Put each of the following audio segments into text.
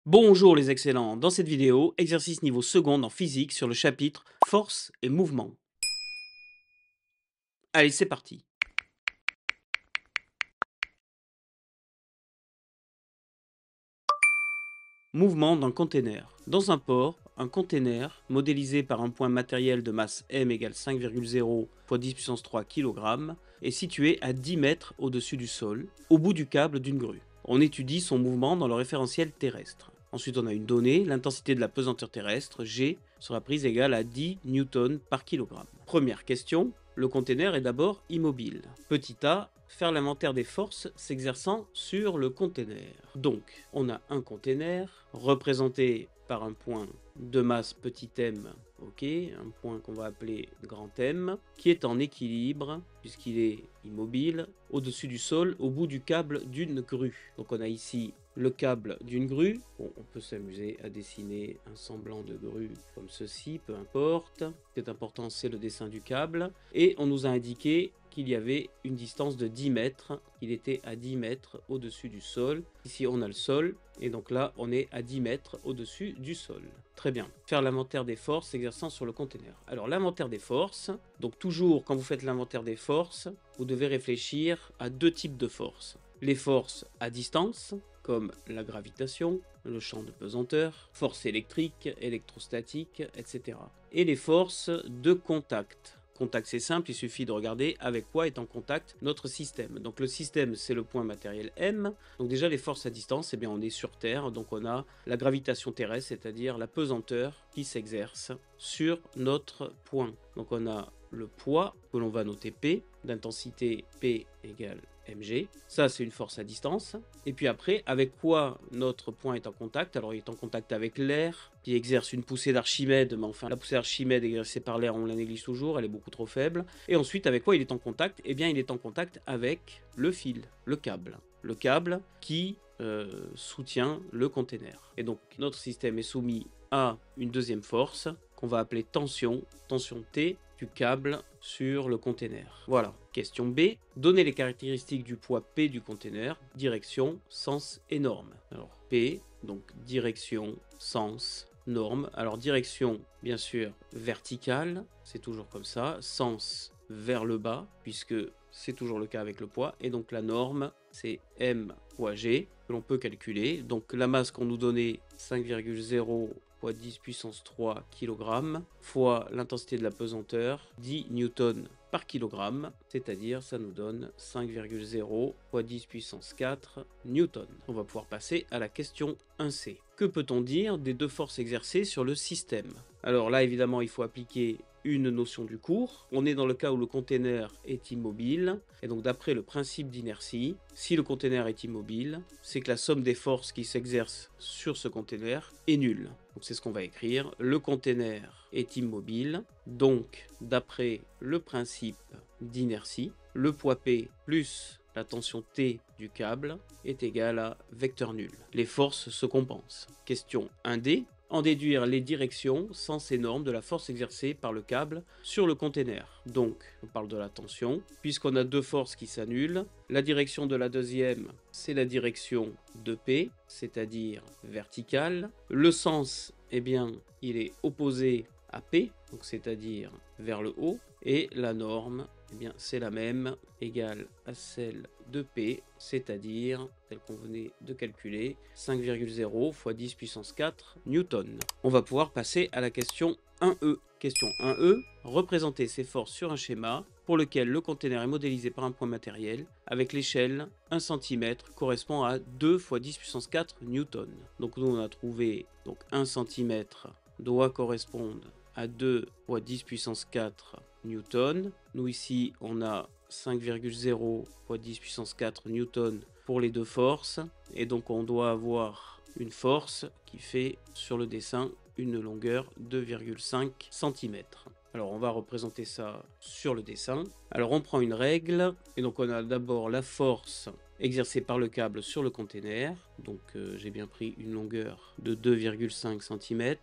Bonjour les excellents, dans cette vidéo, exercice niveau seconde en physique sur le chapitre force et mouvement. Allez, c'est parti. Mouvement d'un container. Dans un port, un container, modélisé par un point matériel de masse m égale 5,0 x 10 puissance 3 kg, est situé à 10 mètres au-dessus du sol, au bout du câble d'une grue. On étudie son mouvement dans le référentiel terrestre. Ensuite, on a une donnée, l'intensité de la pesanteur terrestre, G, sera prise égale à 10 newtons par kilogramme. Première question, le container est d'abord immobile. Petit a, faire l'inventaire des forces s'exerçant sur le container. Donc, on a un container représenté par un point de masse petit m, ok, un point qu'on va appeler grand M, qui est en équilibre, puisqu'il est immobile, au-dessus du sol, au bout du câble d'une grue. Donc on a ici le câble d'une grue. Bon, on peut s'amuser à dessiner un semblant de grue comme ceci, peu importe. Ce qui est important, c'est le dessin du câble. Et on nous a indiqué qu'il y avait une distance de 10 mètres, qu'il était à 10 mètres au-dessus du sol. Ici, on a le sol, et donc là, on est à 10 mètres au-dessus du sol. Très bien. Faire l'inventaire des forces s'exerçant sur le conteneur. Alors, l'inventaire des forces, donc toujours, quand vous faites l'inventaire des forces, vous devez réfléchir à deux types de forces. Les forces à distance, comme la gravitation, le champ de pesanteur, force électrique, électrostatique, etc. Et les forces de contact. Contact, c'est simple, il suffit de regarder avec quoi est en contact notre système. Donc le système, c'est le point matériel M. Donc déjà, les forces à distance, eh bien, on est sur Terre, donc on a la gravitation terrestre, c'est-à-dire la pesanteur qui s'exerce sur notre point. Donc on a le poids que l'on va noter P, d'intensité P égale mg. Ça, c'est une force à distance. Et puis après, avec quoi notre point est en contact? Alors, il est en contact avec l'air, qui exerce une poussée d'Archimède, mais enfin, la poussée d'Archimède exercée par l'air, on la néglige toujours, elle est beaucoup trop faible. Et ensuite, avec quoi il est en contact? Eh bien, il est en contact avec le fil, le câble. Le câble qui soutient le container. Et donc, notre système est soumis à une deuxième force, qu'on va appeler tension, tension T, du câble sur le container. Voilà. Question B. Donnez les caractéristiques du poids P du container, direction, sens et norme. Alors P, donc direction, sens, norme. Alors direction, bien sûr, verticale, c'est toujours comme ça. Sens, vers le bas, puisque c'est toujours le cas avec le poids. Et donc la norme, c'est M fois G, que l'on peut calculer. Donc la masse qu'on nous donnait, 5,0 fois 10 puissance 3 kg, fois l'intensité de la pesanteur, 10 newtons par kilogramme, c'est-à-dire ça nous donne 5,0 fois 10 puissance 4 newtons. On va pouvoir passer à la question 1C. Que peut-on dire des deux forces exercées sur le système? Alors là, évidemment, il faut appliquer une notion du cours. On est dans le cas où le container est immobile, et donc d'après le principe d'inertie, si le container est immobile, c'est que la somme des forces qui s'exercent sur ce container est nulle. Donc c'est ce qu'on va écrire, le container est immobile, donc d'après le principe d'inertie, le poids P plus la tension T du câble est égal à vecteur nul. Les forces se compensent. Question 1D. En déduire les directions, sens et normes de la force exercée par le câble sur le container. Donc, on parle de la tension, puisqu'on a deux forces qui s'annulent. La direction de la deuxième, c'est la direction de P, c'est-à-dire verticale. Le sens, eh bien, il est opposé à P, donc c'est-à-dire vers le haut. Et la norme, eh bien, c'est la même, égale à celle de P, c'est-à-dire, celle qu'on venait de calculer, 5,0 fois 10 puissance 4 newtons. On va pouvoir passer à la question 1E. Question 1E, représenter ces forces sur un schéma pour lequel le container est modélisé par un point matériel avec l'échelle 1 cm correspond à 2 fois 10 puissance 4 newtons. Donc nous on a trouvé donc 1 cm doit correspondre à 2 fois 10 puissance 4 newtons. Nous ici on a 5,0 fois 10 puissance 4 newtons pour les deux forces, et donc on doit avoir une force qui fait sur le dessin une longueur de 2,5 cm. Alors on va représenter ça sur le dessin. Alors on prend une règle, et donc on a d'abord la force exercée par le câble sur le container. Donc j'ai bien pris une longueur de 2,5 cm.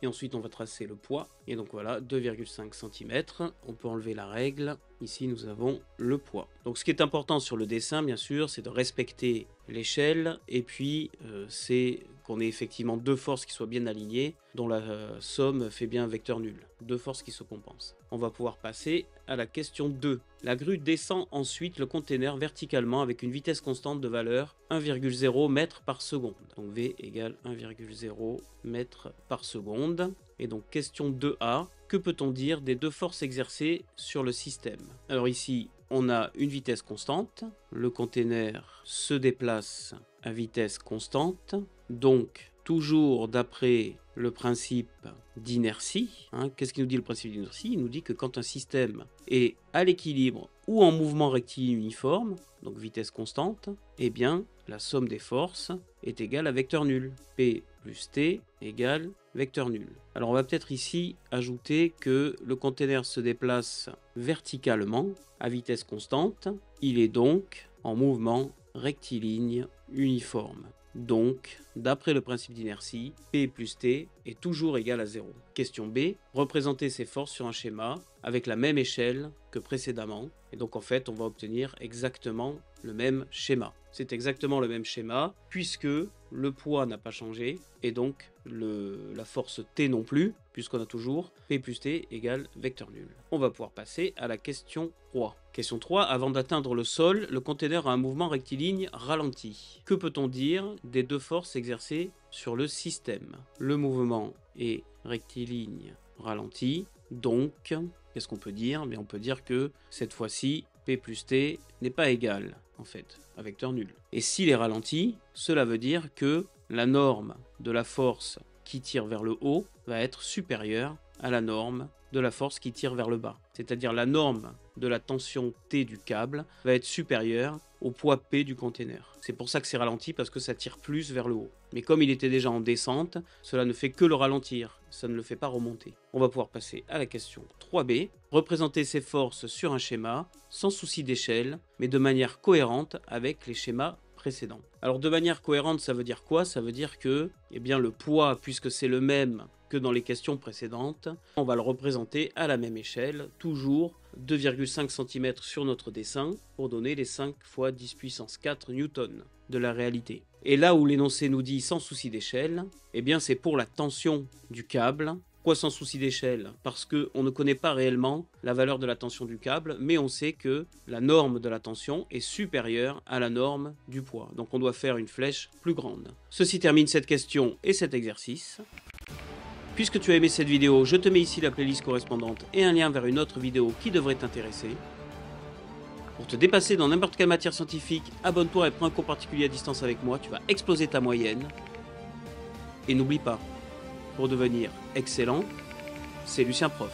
Et ensuite on va tracer le poids. Et donc voilà, 2,5 cm. On peut enlever la règle. Ici nous avons le poids. Donc ce qui est important sur le dessin, bien sûr, c'est de respecter l'échelle. Et puis c'est qu'on ait effectivement deux forces qui soient bien alignées, dont la somme fait bien un vecteur nul. Deux forces qui se compensent. On va pouvoir passer à la question 2. La grue descend ensuite le container verticalement avec une vitesse constante de valeur 1,0 mètre par seconde. Donc V égale 1,0 mètre par seconde. Et donc question 2A, que peut-on dire des deux forces exercées sur le système? Alors ici, on a une vitesse constante. Le container se déplace à vitesse constante. Donc, toujours d'après le principe d'inertie. Qu'est-ce qu'il nous dit le principe d'inertie? Il nous dit que quand un système est à l'équilibre ou en mouvement rectiligne uniforme, donc vitesse constante, eh bien la somme des forces est égale à vecteur nul. P plus T égale vecteur nul. Alors on va peut-être ici ajouter que le container se déplace verticalement à vitesse constante. Il est donc en mouvement rectiligne uniforme. Donc, d'après le principe d'inertie, P plus T est toujours égal à 0. Question B, représenter ces forces sur un schéma avec la même échelle que précédemment. Et donc en fait, on va obtenir exactement le même schéma. C'est exactement le même schéma puisque le poids n'a pas changé et donc la force T non plus, puisqu'on a toujours P plus T égale vecteur nul. On va pouvoir passer à la question 3. Question 3, avant d'atteindre le sol, le container a un mouvement rectiligne ralenti. Que peut-on dire des deux forces exercées sur le système? Le mouvement est rectiligne ralenti, donc qu'est-ce qu'on peut dire? Bien, on peut dire que cette fois-ci, P plus T n'est pas égal, en fait, à vecteur nul. Et s'il est ralenti, cela veut dire que la norme de la force qui tire vers le haut va être supérieure à la norme de la force qui tire vers le bas. C'est-à-dire la norme de la tension T du câble va être supérieure au poids P du container. C'est pour ça que c'est ralenti, parce que ça tire plus vers le haut. Mais comme il était déjà en descente, cela ne fait que le ralentir, ça ne le fait pas remonter. On va pouvoir passer à la question 3B. Représenter ces forces sur un schéma, sans souci d'échelle, mais de manière cohérente avec les schémas précédents. Alors de manière cohérente, ça veut dire quoi? Ça veut dire que le poids, puisque c'est le même que dans les questions précédentes, on va le représenter à la même échelle, toujours 2,5 cm sur notre dessin, pour donner les 5 fois 10 puissance 4 newtons de la réalité. Et là où l'énoncé nous dit sans souci d'échelle, c'est pour la tension du câble. Pourquoi sans souci d'échelle? Parce qu'on ne connaît pas réellement la valeur de la tension du câble, mais on sait que la norme de la tension est supérieure à la norme du poids. Donc on doit faire une flèche plus grande. Ceci termine cette question et cet exercice. Puisque tu as aimé cette vidéo, je te mets ici la playlist correspondante et un lien vers une autre vidéo qui devrait t'intéresser. Pour te dépasser dans n'importe quelle matière scientifique, abonne-toi et prends un cours particulier à distance avec moi, tu vas exploser ta moyenne. Et n'oublie pas, pour devenir excellent, c'est Lucien Prof.